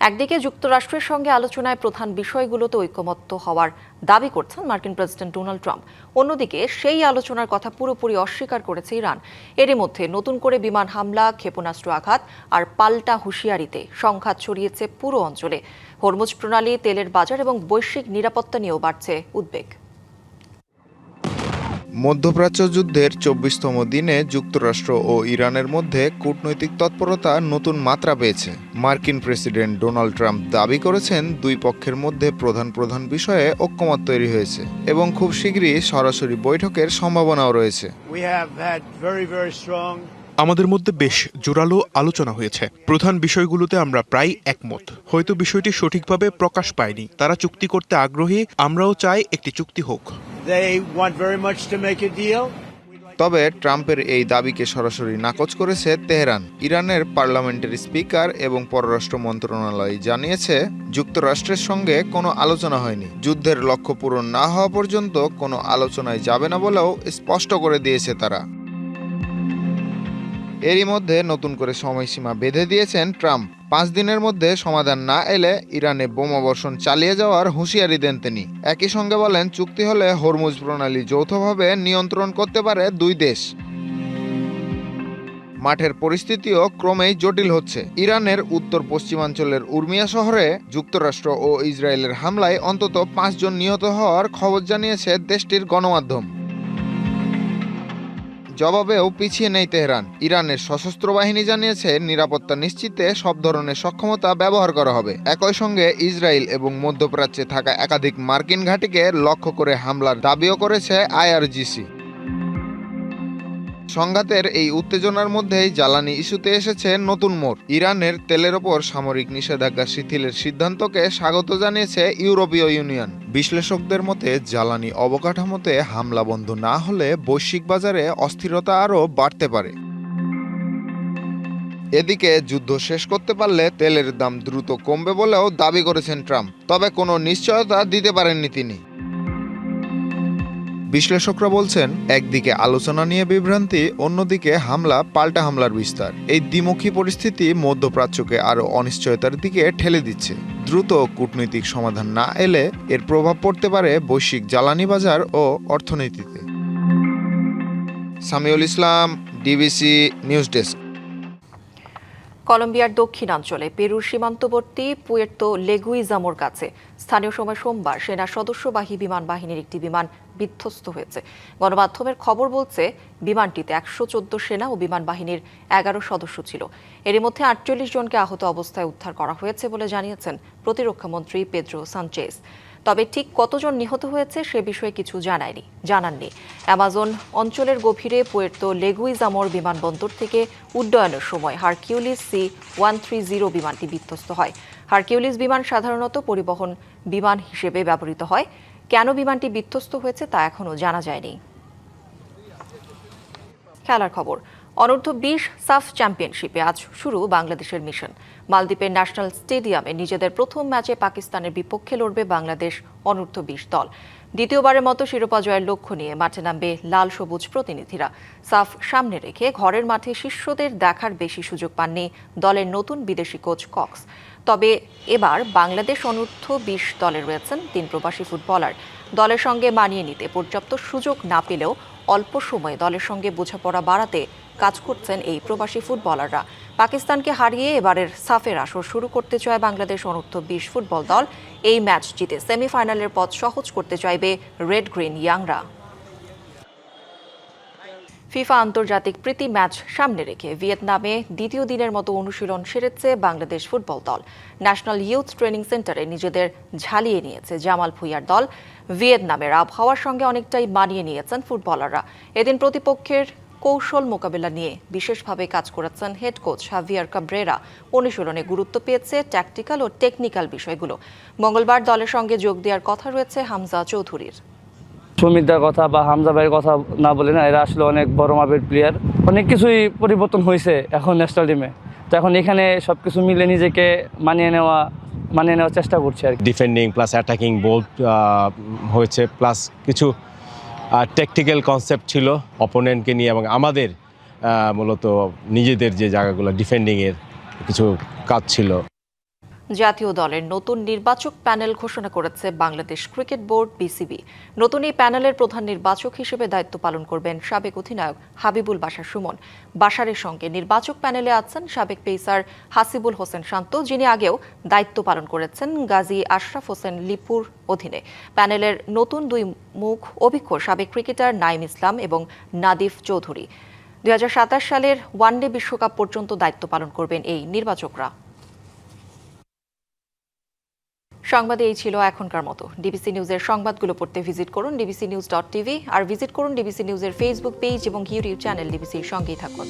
একদিকে যুক্তরাষ্ট্রের সঙ্গে আলোচনায় প্রধান বিষয়গুলোতে ঐকমত্য হওয়ার দাবি করছেন মার্কিন প্রেসিডেন্ট ডোনাল্ড ট্রাম্প, অন্যদিকে সেই আলোচনার কথা পুরোপুরি অস্বীকার করেছে ইরান। এরই মধ্যে নতুন করে বিমান হামলা, ক্ষেপণাস্ত্র আঘাত আর পাল্টা হুঁশিয়ারিতে সংঘাত ছড়িয়েছে পুরো অঞ্চলে। হরমুজ প্রণালী, তেলের বাজার এবং বৈশ্বিক নিরাপত্তা নিয়েও বাড়ছে উদ্বেগ। মধ্যপ্রাচ্য যুদ্ধের 24তম দিনে যুক্তরাষ্ট্র ও ইরানের মধ্যে কূটনৈতিক তৎপরতা নতুন মাত্রা পেয়েছে। মার্কিন প্রেসিডেন্ট ডোনাল্ড ট্রাম্প দাবি করেছেন, দুই পক্ষের মধ্যে প্রধান বিষয়ে ঐকমত্য তৈরি হয়েছে এবং খুব শীঘ্রই সরাসরি বৈঠকের সম্ভাবনাও রয়েছে। আমাদের মধ্যে বেশ জোরালো আলোচনা হয়েছে। প্রধান বিষয়গুলোতে আমরা প্রায় একমত। হয়তো বিষয়টি সঠিকভাবে প্রকাশ পায়নি। তারা চুক্তি করতে আগ্রহী, আমরাও চাই একটি চুক্তি হোক। তবে ট্রাম্পের এই দাবিকে সরাসরি নাকচ করেছে তেহরান। ইরানের পার্লামেন্টের স্পিকার এবং পররাষ্ট্র মন্ত্রণালয় জানিয়েছে, যুক্তরাষ্ট্রের সঙ্গে কোনো আলোচনা হয়নি। যুদ্ধের লক্ষ্য পূরণ না হওয়া পর্যন্ত কোনো আলোচনায় যাবে না বলেও স্পষ্ট করে দিয়েছে তারা। এরই মধ্যে নতুন করে সময়সীমা বেঁধে দিয়েছেন ট্রাম্প। 5 দিনের মধ্যে সমাধান না এলে ইরানে বোমাবর্ষণ চালিয়ে যাওয়ার হুঁশিয়ারি দেন তিনি। একই সঙ্গে বলেন, চুক্তি হলে হরমুজ প্রণালী যৌথভাবে নিয়ন্ত্রণ করতে পারে 2 দেশ। মাঠের পরিস্থিতিও ক্রমেই জটিল হচ্ছে। ইরানের উত্তর পশ্চিমাঞ্চলের উর্মিয়া শহরে যুক্তরাষ্ট্র ও ইসরায়েলের হামলায় অন্তত 5 জন নিহত হওয়ার খবর জানিয়েছে দেশটির গণমাধ্যম। জবাবেও পিছিয়ে নেই তেহরান। ইরানের সশস্ত্র বাহিনী জানিয়েছে, নিরাপত্তা নিশ্চিতে সব ধরনের সক্ষমতা ব্যবহার করা হবে। একই সঙ্গে ইসরায়েল এবং মধ্যপ্রাচ্যে থাকা একাধিক মার্কিন ঘাঁটিকে লক্ষ্য করে হামলার দাবিও করেছে আইআরজিসি। সংঘাতের এই উত্তেজনার মধ্যেই জ্বালানি ইস্যুতে এসেছে নতুন মোড়। ইরানের তেলের ওপর সামরিক নিষেধাজ্ঞা শিথিলের সিদ্ধান্তকে স্বাগত জানিয়েছে ইউরোপীয় ইউনিয়ন। বিশ্লেষকদের মতে, জ্বালানি অবকাঠামোতে হামলা বন্ধ না হলে বৈশ্বিক বাজারে অস্থিরতা আরও বাড়তে পারে। এদিকে যুদ্ধ শেষ করতে পারলে তেলের দাম দ্রুত কমবে বলেও দাবি করেছেন ট্রাম্প, তবে কোনো নিশ্চয়তা দিতে পারেননি তিনি। বিশ্লেষকরা বলছেন, একদিকে আলোচনা নিয়ে বিভ্রান্তি, অন্যদিকে হামলা পাল্টা হামলার বিস্তার। এই দ্বিমুখী পরিস্থিতি মধ্যপ্রাচ্যকে আরও অনিশ্চয়তার দিকে ঠেলে দিচ্ছে। দ্রুত কূটনৈতিক সমাধান না এলে এর প্রভাব পড়তে পারে বৈশ্বিক জ্বালানি বাজার ও অর্থনীতিতে। সামিউল ইসলাম, ডিবিসি নিউজ ডেস্ক। কলম্বিয়ার দক্ষিণাঞ্চলে পেরুর সীমান্তবর্তী পুয়ের্তো লেগুইজামোর কাছে স্থানীয় সময় সোমবার সেনা সদস্যবাহী বিমান বাহিনীর একটি বিমান বিধ্বস্ত হয়েছে। গণমাধ্যমের খবর বলছে, বিমানটিতে 114 সেনা ও বিমান বাহিনীর 11 সদস্য ছিল। এর মধ্যে 48 জনকে আহত অবস্থায় উদ্ধার করা হয়েছে বলে জানিয়েছেন প্রতিরক্ষামন্ত্রী পেদ্রো সানচেজ। তবে ঠিক কতজন নিহত হয়েছে সে বিষয়ে কিছু জানাননি। অ্যামাজন অঞ্চলের গভীরে পুয়ের্তো লেগুইজামোর বিমানবন্দর থেকে উড্ডয়নের সময় হারকিউলিস C-130 বিমানটি বিধ্বস্ত হয়। হারকিউলিস বিমান সাধারণত পরিবহন বিমান হিসেবে ব্যবহৃত হয়। কেন বিমানটি বিধ্বস্ত হয়েছে তা এখনও জানা যায়নি। খেলার খবর। অনূর্ধ্ব-20 সাফ চ্যাম্পিয়নশিপে আজ শুরু বাংলাদেশের মিশন। মালদ্বীপের ন্যাশনাল স্টেডিয়ামে নিজেদের প্রথম ম্যাচে পাকিস্তানের বিপক্ষে লড়বে বাংলাদেশ অনূর্ধ্ব-20 দল। দ্বিতীয়বারের মতো শিরোপা জয়ের লক্ষ্য নিয়ে মাঠে নামবে লাল সবুজ প্রতিনিধিরা। সাফ সামনে রেখে ঘরের মাঠে শিষ্যদের দেখার বেশি সুযোগ পাননি দলের নতুন বিদেশি কোচ কক্স। তবে এবার বাংলাদেশ অনূর্ধ্ব-20 দলে রয়েছেন 3 প্রবাসী ফুটবলার। দলের সঙ্গে মানিয়ে নিতে পর্যাপ্ত সুযোগ না পেলেও অল্প সময়ে দলের সঙ্গে বোঝাপড়া বাড়াতে কাজ করছেন এই প্রবাসী ফুটবলাররা। পাকিস্তানকে হারিয়ে এবারের সাফের আসর শুরু করতে চায় বাংলাদেশ অনূর্ধ্ব-20 ফুটবল দল। এই ম্যাচ জিতে সেমিফাইনালের পথ সহজ করতে চাইবে রেড গ্রিন ইয়াংরা। ফিফা আন্তর্জাতিক প্রীতি ম্যাচ সামনে রেখে ভিয়েতনামে দ্বিতীয় দিনের মতো অনুশীলন সেরেছে বাংলাদেশ ফুটবল দল। ন্যাশনাল ইউথ ট্রেনিং সেন্টারে নিজেদের ঝালিয়ে নিয়েছে জামাল ভুঁইয়ার দল। ভিয়েতনামের আবহাওয়ার সঙ্গে অনেকটাই মানিয়ে নিয়েছেন ফুটবলাররা। এদিন প্রতিপক্ষের কৌশল মোকাবেলা নিয়ে বিশেষভাবে কাজ করেছেন হেড কোচ হাভিয়ার কাব্রেরা। অনুশীলনে গুরুত্ব পেয়েছে ট্যাকটিক্যাল ও টেকনিক্যাল বিষয়গুলো। মঙ্গলবার দলের সঙ্গে যোগ দেওয়ার কথা রয়েছে হামজা চৌধুরীর। সুমিতদার কথা বা হামজা ভাইয়ের কথা না বলে না, এরা আসলে অনেক বড় মাপের প্লেয়ার। অনেক কিছুই পরিবর্তন হয়েছে এখন ন্যাশনাল টিমে, তো এখন এখানে সবকিছু মিলে নিজেকে মানিয়ে নেওয়ার চেষ্টা করছে আর কি। ডিফেন্ডিং প্লাস অ্যাটাকিং বোল্ড হয়েছে, প্লাস কিছু টেকনিক্যাল কনসেপ্ট ছিল অপোনেন্টকে নিয়ে, এবং আমাদের মূলত নিজেদের যে জায়গাগুলো ডিফেন্ডিংয়ের কিছু কাজ ছিল। জাতীয় দলের নতুন নির্বাচক প্যানেল ঘোষণা করেছে বাংলাদেশ ক্রিকেট বোর্ড বিসিবি। নতুন এই প্যানেলের প্রধান নির্বাচক হিসেবে দায়িত্ব পালন করবেন সাবেক অধিনায়ক হাবিবুল বাশার সুমন। বাশারের সঙ্গে নির্বাচক প্যানেলে আছেন সাবেক পেসার হাসিবুল হোসেন শান্ত, যিনি আগেও দায়িত্ব পালন করেছেন গাজী আশরাফ হোসেন লিপুর অধীনে। প্যানেলের নতুন দুই মুখ অভিজ্ঞ সাবেক ক্রিকেটার নাইম ইসলাম এবং নাদিফ চৌধুরী। 2027 সালের ওয়ানডে বিশ্বকাপ পর্যন্ত দায়িত্ব পালন করবেন এই নির্বাচকরা। সংবাদে এই ছিল এখনকার মতো। ডিবিসি নিউজের সংবাদগুলো পড়তে ভিজিট করুন dbcnews.tv আর ভিজিট করুন ডিবিসি নিউজের ফেসবুক পেজ এবং ইউটিউব চ্যানেল। ডিবিসির সঙ্গেই থাকুন।